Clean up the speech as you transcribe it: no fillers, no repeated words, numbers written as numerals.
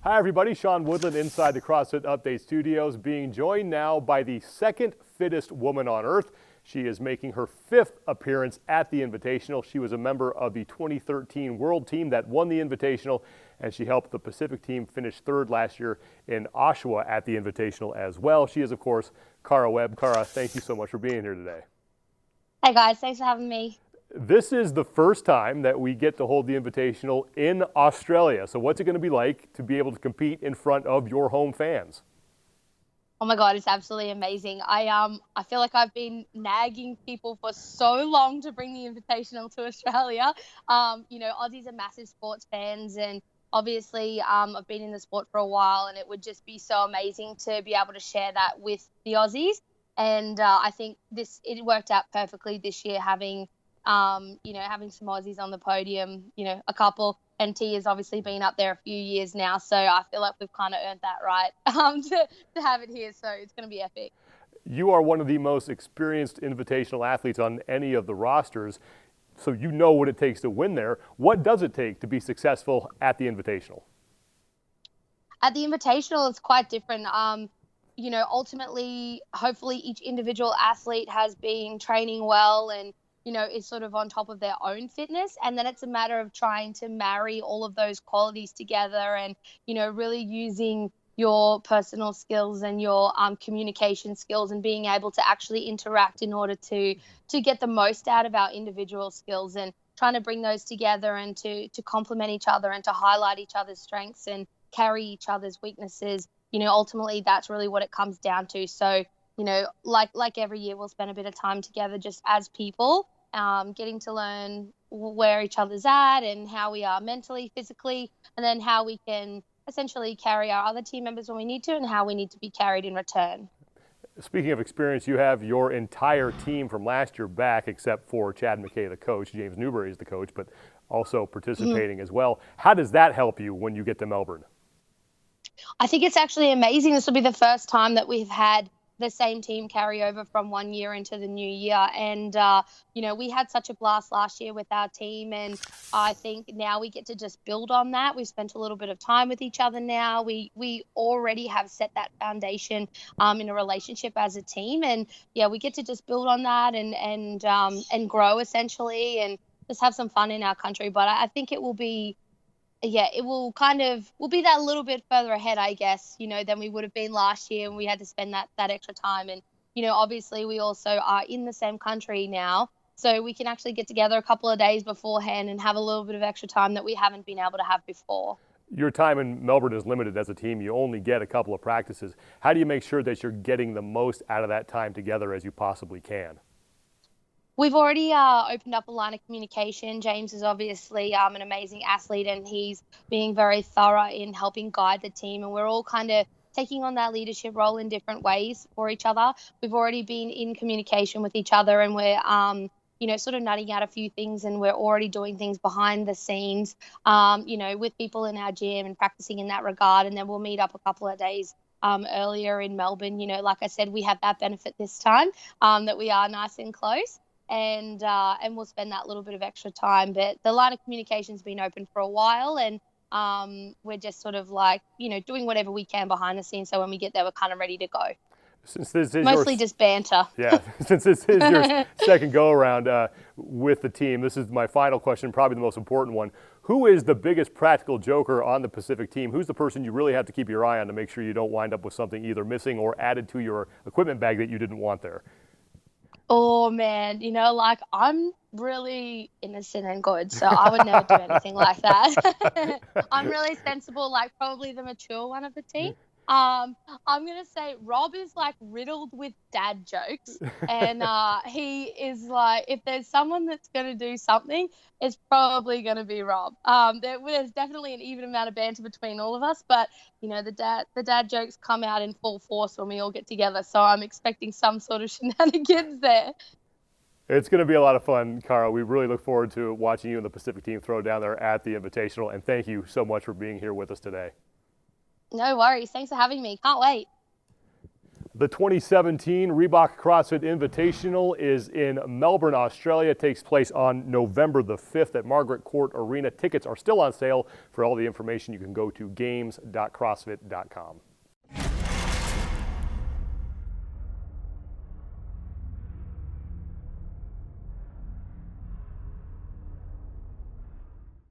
Hi everybody, Sean Woodland inside the CrossFit Update Studios, being joined now by the second fittest woman on earth. She is making her 5th appearance at the Invitational. She was a member of the 2013 World Team that won the Invitational, and she helped the Pacific team finish 3rd last year in Oshawa at the Invitational as well. She is, of course, Kara Webb. Kara, thank you so much for being here today. Hey guys, thanks for having me. This is the first time that we get to hold the Invitational in Australia. So what's it going to be like to be able to compete in front of your home fans? Oh my God, it's absolutely amazing. I feel like I've been nagging people for so long to bring the Invitational to Australia. Aussies are massive sports fans, and obviously I've been in the sport for a while, and it would just be so amazing to be able to share that with the Aussies. And I think it worked out perfectly this year, having some Aussies on the podium, a couple, and T has obviously been up there a few years now. So I feel like we've kind of earned that right to have it here. So it's going to be epic. You are one of the most experienced Invitational athletes on any of the rosters, so you know what it takes to win there. What does it take to be successful at the Invitational? At the Invitational, it's quite different. Ultimately, hopefully each individual athlete has been training well and is sort of on top of their own fitness. And then it's a matter of trying to marry all of those qualities together and, really using your personal skills and your communication skills and being able to actually interact in order to get the most out of our individual skills and trying to bring those together and to complement each other and to highlight each other's strengths and carry each other's weaknesses. Ultimately, that's really what it comes down to. So, like every year, we'll spend a bit of time together just as people, getting to learn where each other's at and how we are mentally, physically, and then how we can essentially carry our other team members when we need to and how we need to be carried in return. Speaking of experience, you have your entire team from last year back, except for Chad McKay, the coach. James Newbury is the coach, but also participating as well. How does that help you when you get to Melbourne? I think it's actually amazing. This will be the first time that we've had the same team carry over from one year into the new year. And, we had such a blast last year with our team. And I think now we get to just build on that. We've spent a little bit of time with each other now. We already have set that foundation in a relationship as a team. And, we get to just build on that and grow essentially and just have some fun in our country. But I think it will be we'll be that little bit further ahead, I guess, than we would have been last year, and we had to spend that extra time. And, obviously we also are in the same country now, so we can actually get together a couple of days beforehand and have a little bit of extra time that we haven't been able to have before. Your time in Melbourne is limited as a team. You only get a couple of practices. How do you make sure that you're getting the most out of that time together as you possibly can? We've already opened up a line of communication. James is obviously an amazing athlete, and he's being very thorough in helping guide the team. And we're all kind of taking on that leadership role in different ways for each other. We've already been in communication with each other, and we're, sort of nutting out a few things, and we're already doing things behind the scenes, with people in our gym and practicing in that regard. And then we'll meet up a couple of days earlier in Melbourne. Like I said, we have that benefit this time that we are nice and close. And we'll spend that little bit of extra time. But the line of communication's been open for a while, and we're just sort of like, doing whatever we can behind the scenes. So when we get there, we're kind of ready to go. Since this is mostly just banter. Yeah, since this is your second go-around with the team, this is my final question, probably the most important one. Who is the biggest practical joker on the Pacific team? Who's the person you really have to keep your eye on to make sure you don't wind up with something either missing or added to your equipment bag that you didn't want there? Oh man, I'm really innocent and good, so I would never do anything like that. I'm really sensible, like probably the mature one of the team. I'm gonna say Rob is like riddled with dad jokes, and he is like, if there's someone that's gonna do something, it's probably gonna be Rob. There's definitely an even amount of banter between all of us, but the dad jokes come out in full force when we all get together. So I'm expecting some sort of shenanigans there. It's going to be a lot of fun, Cara. We really look forward to watching you and the Pacific team throw down there at the Invitational, and thank you so much for being here with us today. No worries. Thanks for having me. Can't wait. The 2017 Reebok CrossFit Invitational is in Melbourne, Australia. It takes place on November the 5th at Margaret Court Arena. Tickets are still on sale. For all the information, you can go to games.crossfit.com.